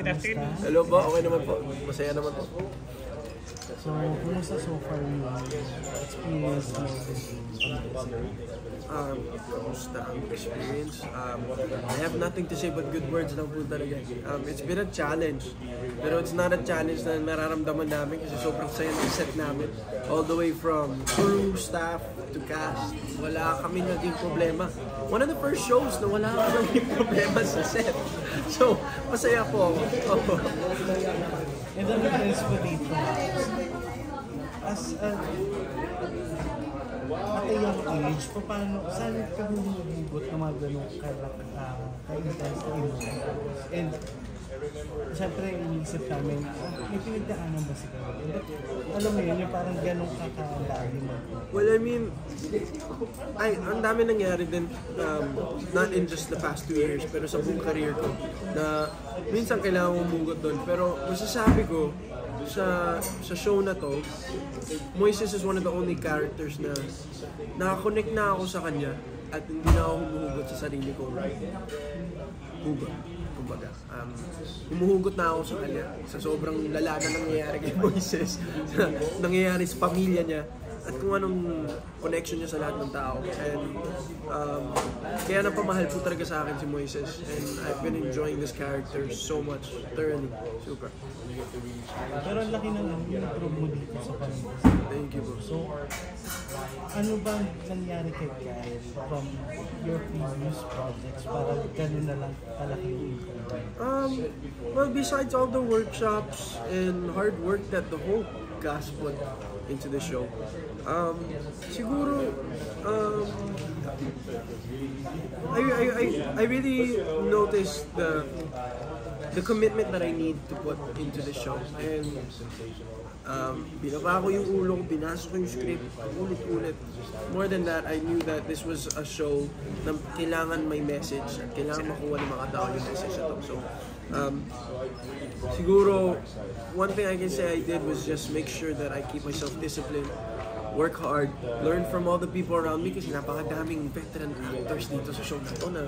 Good afternoon. Hello po, okay naman po. Masaya naman po. So, kumusta so far yung experience mo? Kamusta ang experience? I have nothing to say but good words lang po talaga. It's been a challenge. Pero it's not a challenge na nararamdaman namin kasi sobrang saya ng set namin. All the way from crew, staff, to cast. Wala kami naging problema. One of the first shows na wala kami naging problema sa set. So, masaya po ako. And then the dito, as a at a young age, paano, saan ka humuhugot ng mga ganong ka-intense na emotions? And siyempre, iniisip namin, may pinagdaanan ba si Carl? Alam mo yun, yung parang ganong kakalabi mo. Well, I mean, ang dami nangyari din, not in just the past 2 years, pero sa buong career ko, na minsan kailangan humugot doon. Pero masasabi ko, sa show na to, Moises is one of the only characters na nakakonect na ako sa kanya at hindi na ako humuhugot sa sarili ko. Hugot, kumbaga. Humuhugot na ako sa kanya sa sobrang lala na nangyayari kay Moises, nangyayari sa pamilya niya, at kung anong connection niya sa lahat ng tao. And kaya napamahal po talaga sa akin si Moises, and I've been enjoying this character so much, thoroughly, super. Pero ang laki ng improve mo dito sa pamilya. Thank you bro. So, ano ba nangyari kay Kyle from your previous projects para ganun na lang kalaki yung improve? Well, besides all the workshops and hard work that the whole cast put into the show, siguro, I really noticed the commitment that I need to put into the show. And binaba ko yung ulo ko, binasa ko yung script, ulit-ulit. More than that, I knew that this was a show na kailangan may message at kailangan makuha ng mga tao yung message na to. So, siguro, one thing I can say I did was just make sure that I keep myself disciplined, work hard, learn from all the people around me kasi napakadaming veteran actors dito sa show na to na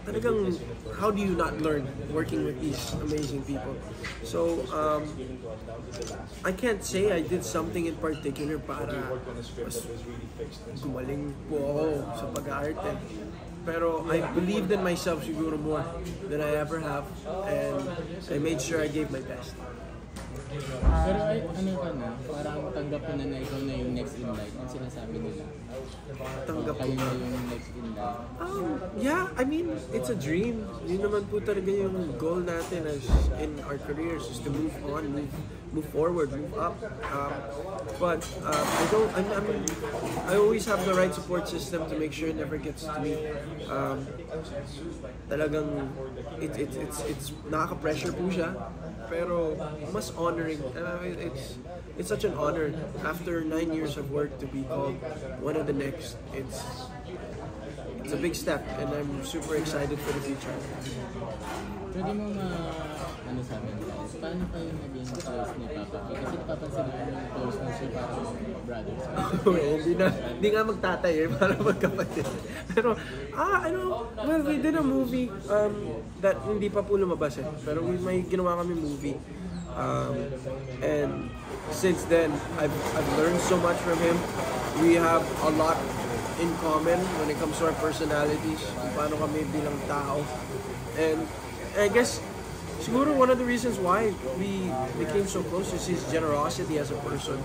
talagang how do you not learn working with these amazing people? So, I can't say I did something in particular para mas gumaling po ako sa pag-aarte. Pero I believed in myself siguro more than I ever have, and I made sure I gave my best. Pero ano ka na, parang tanggap ko na ikaw na yung next in line, ang sinasabi nila. Tanggap ko kayo na yung next in line. Yeah, I mean, it's a dream. Yun naman po talaga yung goal natin as in our careers, is to move on, move forward, move up. But I always have the right support system to make sure it never gets to me. Talagang it's nakaka-pressure po siya, pero mas honoring. It's such an honor after 9 years of work to be called one of the next. It's a big step, and I'm super excited for the future. Pwede mo ano sa amin, paano kayo naging close ni Papa? Kasi napapansin namin yung close na siya parang brothers. Hindi nga magtatay para magkapatid. Pero, well, we did a movie that hindi pa po lumabas pero may ginawa kami movie. And since then, I've learned so much from him. We have a lot in common when it comes to our personalities, kung paano kami bilang tao. And I guess, siguro one of the reasons why we became so close is his generosity as a person.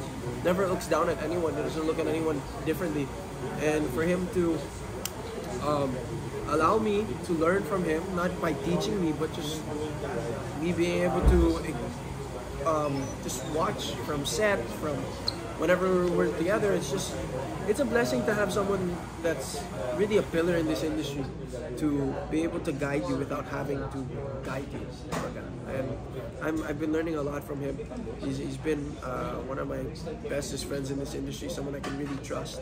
Never looks down at anyone, doesn't look at anyone differently. And for him to allow me to learn from him, not by teaching me, but just me being able to just watch from set, from whenever we're together, it's a blessing to have someone that's really a pillar in this industry to be able to guide you without having to guide you. And I've been learning a lot from him. He's been one of my bestest friends in this industry, someone I can really trust.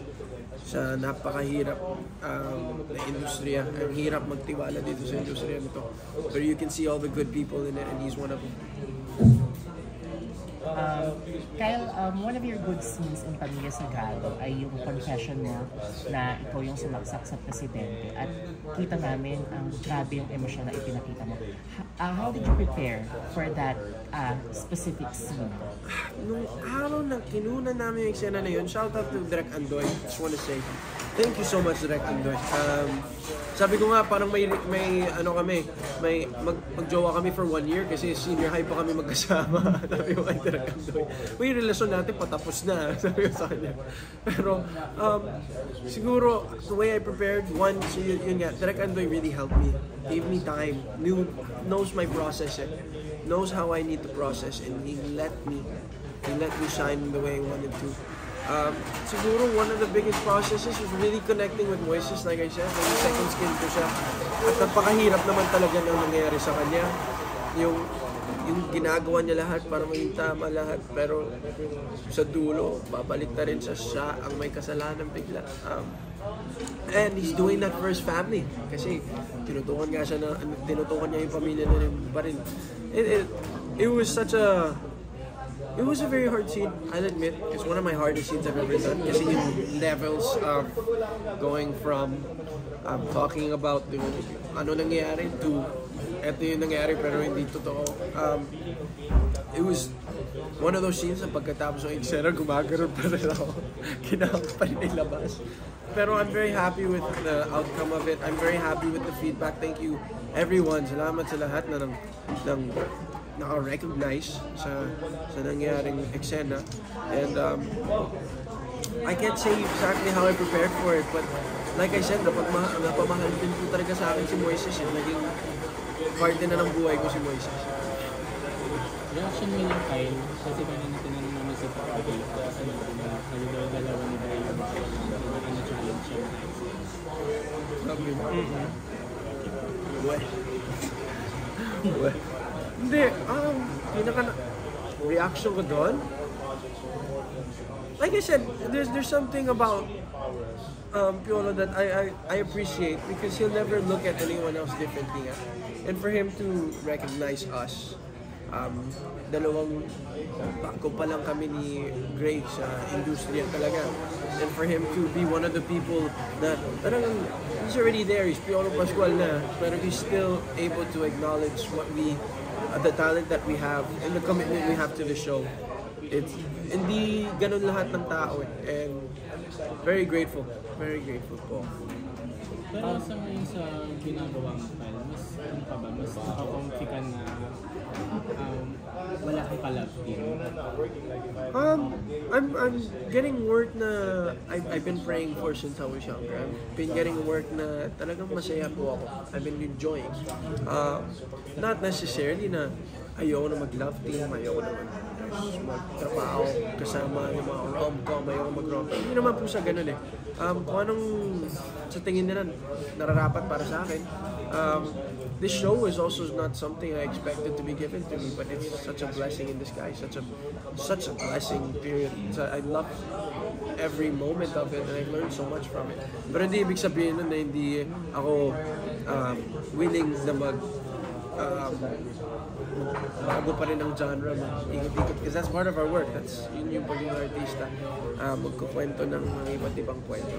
Sa napakahirap na industriya. Ang hirap magtiwala dito sa industriya nito. But you can see all the good people in it, and he's one of them. Kyle, one of your good scenes in Pamilya Sagrado ay yung confession mo na ikaw yung sumaksak sa presidente at kita namin ang grabe yung emosyon na ipinakita mo. How did you prepare for that specific scene? Nung araw na kinunan namin yung eksena na yun, shout out to Direk Andoy. Just wanna say, thank you so much, Direk Andoy. Sabi ko nga, parang may magjowa kami for 1 year kasi senior high pa kami magkasama. Sabi ko kay Direk Andoy, may relasyon natin patapos na. Sabi ko sa kanya. Pero, siguro, the way I prepared, one, so yun nga, Direk Andoy really helped me. Gave me time, knows my process, knows how I need to process, and he let me shine the way I wanted to. Siguro one of the biggest processes was really connecting with Moises, like I said, yung second skin ko siya. At napakahirap naman talaga nang nangyayari sa kanya. Yung ginagawa niya lahat para maging tama lahat, pero sa dulo, babalik na rin siya ang may kasalanan bigla. And he's doing that for his family kasi tinutukan niya yung pamilya na rin pa rin. It was a very hard scene, I'll admit. It's one of my hardest scenes I've ever done. Kasi yung levels of going from talking about ano nangyayari to eto yung nangyayari pero hindi totoo. It was one of those scenes na pagkatapos ng eksena, gumagano'n pa rin ako. Kailangan pa rin ilabas. Pero I'm very happy with the outcome of it. I'm very happy with the feedback. Thank you everyone. Salamat sa lahat na naka-recognize sa nangyaring eksena. And I can't say exactly how I prepared for it, but like I said, napamahal din po talaga sa akin si Moises. Naging parte na ng buhay ko si Moises. Reaction mo lang, Kyle, kasi kanina tinanong naman si Papi, kasi nagdalawa ni Brian na challenge siya. Hindi, reaction ko doon. Like I said, there's something about Piolo that I appreciate because he'll never look at anyone else differently. And for him to recognize us, dalawang bago pa lang kami ni Greg sa industriya talaga. And for him to be one of the people that parang he's already there, he's Piolo Pascual na, pero he's still able to acknowledge the talent that we have and the commitment we have to the show. It's hindi ganun lahat ng tao and very grateful po. Pero sa ngayon sa ginagawa mo, Kyle, mas naka-comfy ka na wala kang ka-love team? I'm getting work na I've been praying for since I was younger. I've been getting work na talagang masaya po ako. I've been enjoying. Not necessarily na ayoko na mag-love team, ayoko na magtrabaho kasama yung mga rom-com, ayoko mag-rom-com. Hindi naman po sa ganun eh. Kung anong sa tingin nila nararapat para sa akin. This show is also not something I expected to be given to me, but it's such a blessing in disguise, such a blessing, period. So I love every moment of it and I've learned so much from it. Pero hindi ibig sabihin nun na hindi ako willing na bago pa rin ang genre, ikot-ikot. Because that's part of our work. Yun yung pagiging artista. Magkukwento ng mga iba't ibang kwento.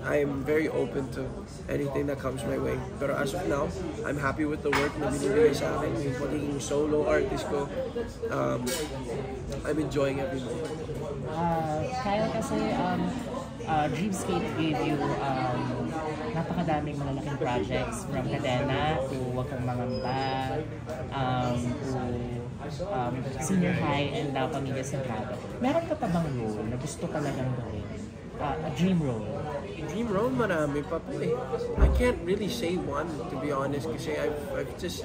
I'm very open to anything that comes my way. Pero as of now, I'm happy with the work na binibigay sa akin. Yung pagiging solo artist ko, I'm enjoying every moment. Kyle, kasi Dreamscape gave you napakadaming malalaking projects from Cadena to Wag Kang Mangamba to Senior High and Pamilya Sagrado. Meron ka pa bang role na gusto talagang gawin? A dream role? Dream role, marami pa po eh. I can't really say one, to be honest, kasi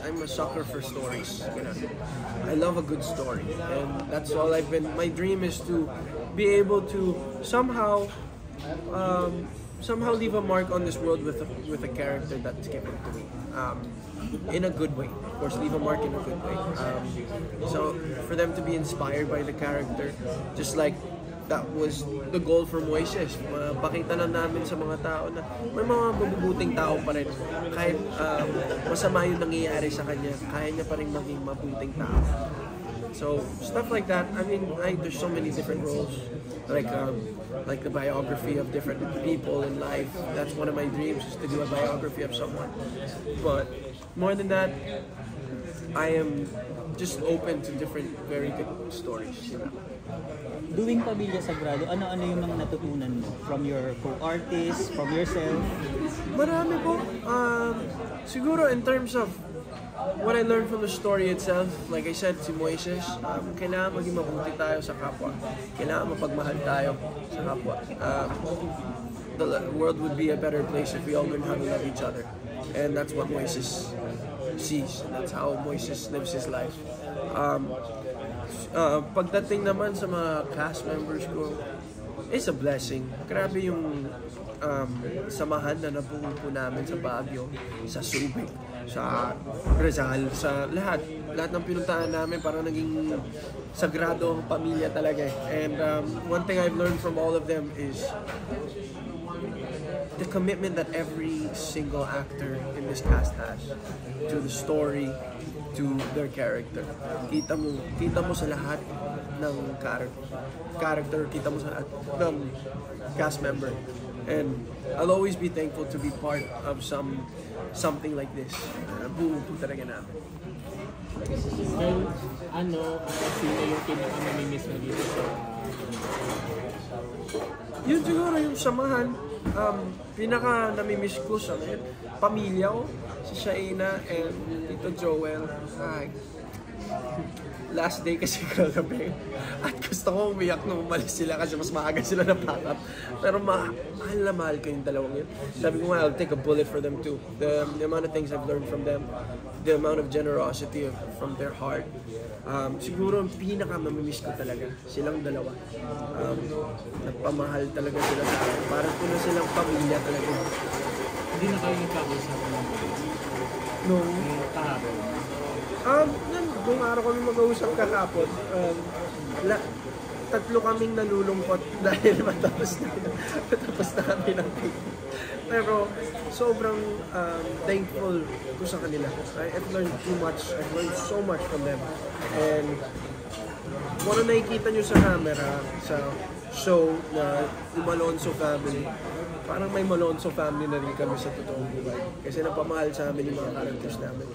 I'm a sucker for stories. I love a good story, and that's all I've been. My dream is to be able to somehow leave a mark on this world with a character that's given to me. In a good way, of course, leave a mark in a good way. So for them to be inspired by the character, just like that was the goal for Moises. Pakita na namin sa mga tao na may mga mabubuting tao pa rin. Kahit masama yung nangyayari sa kanya, kaya niya pa rin maging mabuting tao. So stuff like that. I mean, there's so many different roles, like the biography of different people in life. That's one of my dreams, is to do a biography of someone. But more than that, I am just open to different, very good stories. You know? Doing Pamilya Sagrado, ano-ano yung mga natutunan mo from your co-artists, from yourself? Marami po. Siguro in terms of what I learned from the story itself, like I said, si Moises, kailangan maging mabuti tayo sa kapwa. Kailangan mapagmahal tayo sa kapwa. The world would be a better place if we all learn how to love each other. And that's what Moises sees. And that's how Moises lives his life. Pagdating naman sa mga cast members ko, it's a blessing. Grabe yung samahan na nabuo po namin sa Baguio, sa Subic, sa Rizal, sa lahat ng pinuntahan namin, parang naging sagrado pamilya talaga. And one thing I've learned from all of them is the commitment that every single actor in this cast has to the story, to their character. Kita mo sa lahat ng character, kita mo sa lahat ng cast member. And I'll always be thankful to be part of something like this. Buo po talaga namin. Well, sino yung pinaka-namimiss mo dito sa Yun siguro yung samahan. Pinaka-namimiss ko sa ngayon, pamilya ko, si Shaina and Tito Joel. Last day kasi kagabi. At gusto ko umiyak nung umalis sila kasi mas maaga sila na-pack up. Pero mahal na mahal ko yung dalawang yun. Sabi ko nga, I'll take a bullet for them too. The amount of things I've learned from them, the amount of generosity from their heart. Siguro ang pinaka-mamimiss ko talaga, silang dalawa. Nagpamahal talaga sila sa akin. Parang ko na silang pamilya talaga. Hindi na kayo nagkakausap ng Nung kahapon? Kung araw kami mag-uusap kahapon, tatlo kaming nalulungkot dahil matapos na kami ng tape. Pero sobrang thankful ko sa kanila. I've learned too much. I've learned so much from them. And kung ano nakikita nyo sa camera, sa show na yung Malonzo family, parang may Malonzo family na rin kami sa totoong buhay. Kasi napamahal sa amin yung mga characters namin.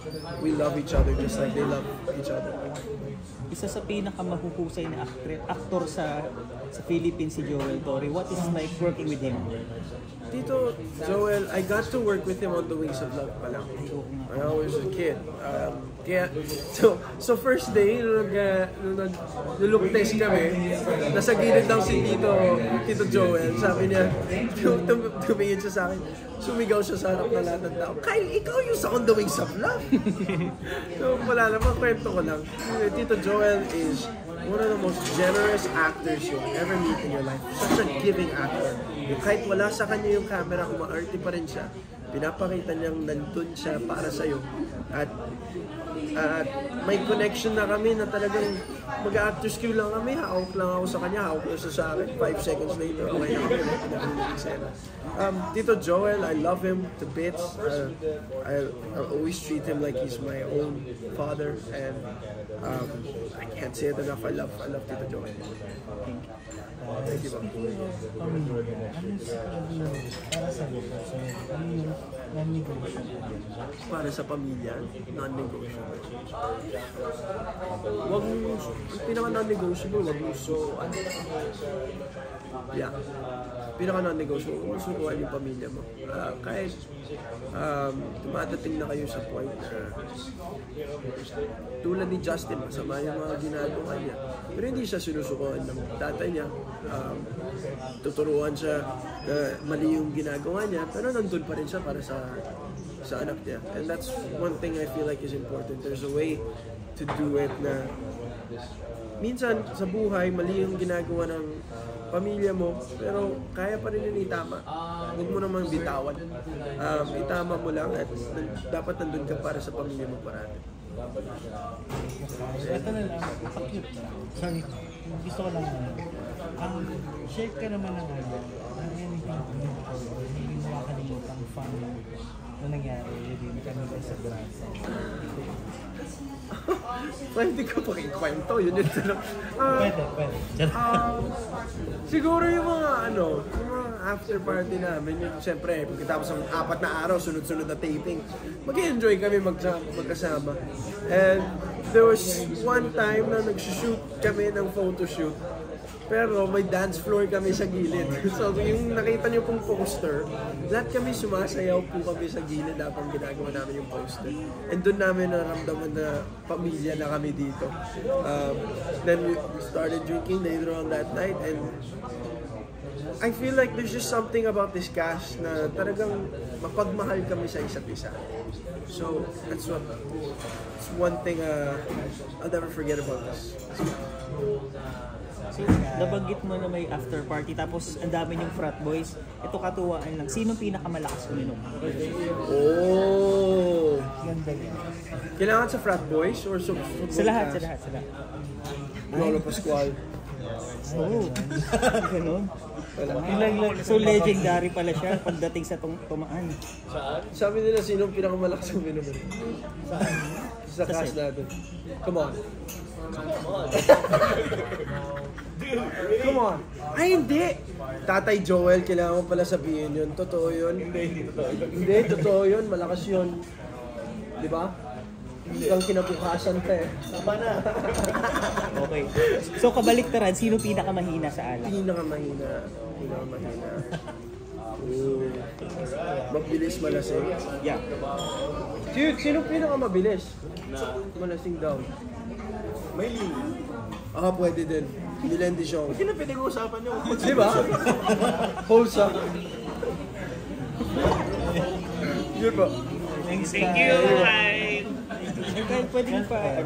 We love each other just like they love each other. Isa sa pinakamahuhusay na aktor sa Philippines, si Joel Torre. What is it like working with him? Tito Joel, I got to work with him on The Wings of Love pa lang. When I was a kid. So first day, nung nag-look test kami, nasa gilid lang si Tito Joel. Sabi niya, tumingin siya sa akin, sumigaw siya sa harap na lahat ng tao, Kyle, ikaw yung sa On The Wings of Love. So wala naman, kwento ko lang. Tito Joel is one of the most generous actors you'll ever meet in your life. Such a giving actor. Kahit wala sa kanya yung camera, umaarte pa rin siya. Pinapakita niyang nandun siya para sa'yo. At may connection na kami na talagang mag-actors queue lang kami. Hawak lang ako sa kanya, hawak lang siya sa akin. 5 seconds later, okay na kami. Tito Joel, I love him to bits. I always treat him like he's my own father. And I can't say it enough. I love Tito Joel. Thank you. Para sa pamilya, non-negotiable. Pinaka-non-negotiable, wag mo susukuan. Yeah. Pinaka-non-negotiable, wag mo susukuan yung pamilya mo. Kahit dumadating na kayo sa point na tulad ni Justin, masama yung mga ginagawa niya. Pero hindi siya sinusukuan ng tatay niya. Tuturuan siya na mali yung ginagawa niya, pero nandun pa rin siya para sa anak niya. And that's one thing I feel like is important. There's a way to do it na minsan sa buhay, mali yung ginagawa ng pamilya mo, pero kaya pa rin yun itama. Huwag mo naman bitawan. Itama mo lang at dapat nandun ka para sa pamilya mo parati. Ito na lang, pakit. Sorry, gusto ko lang share ka naman ng anything hindi mo makalimutan fun na nangyari within Camila sa Grasa? Pwede ko pakikwento, yun yun. Pwede. Siguro yung mga yung mga after party namin, yun, siyempre, pagkatapos ng 4 na araw, sunod-sunod na taping, mag-enjoy kami magkasama. And there was one time na nag-shoot kami ng photoshoot, pero may dance floor kami sa gilid. So yung nakita niyo pong poster, lahat kami sumasayaw po kami sa gilid habang ginagawa namin yung poster. And doon namin naramdaman na pamilya na kami dito. Then we started drinking later on that night, and I feel like there's just something about this cast na talagang mapagmahal kami sa isa't isa. So it's one thing I'll never forget about this. So, nabanggit mo na may after party tapos ang dami yung frat boys. Ito katuwaan lang. Sino pinakamalakas uminom? Oh! Ganda yan. Kailangan sa frat boys or Sa lahat. Lolo Pascual. Oh, ganun. So legendary pala siya pagdating sa tumaan. Sabi nila sinong pinakamalakas uminom. Sa cast natin. Come on. Come on. Ay, hindi. Tatay Joel, kailangan mo pala sabihin yun. Totoo yun. Hindi totoo yun. Malakas yun. Di ba? Hanggang kinabukasan pa eh. Tama na. Okay. So kabaliktaran, sino pinakamahina sa alak? Pinakamahina. Mabilis malasing. Yeah. Sino pinakamabilis? Malasing daw. May liwi. Pwede din. Milen Dijon. Hindi na pinag-uusapan nyo. Di ba? Hosa. Yun ba? Thank you. Bye. Pwede pa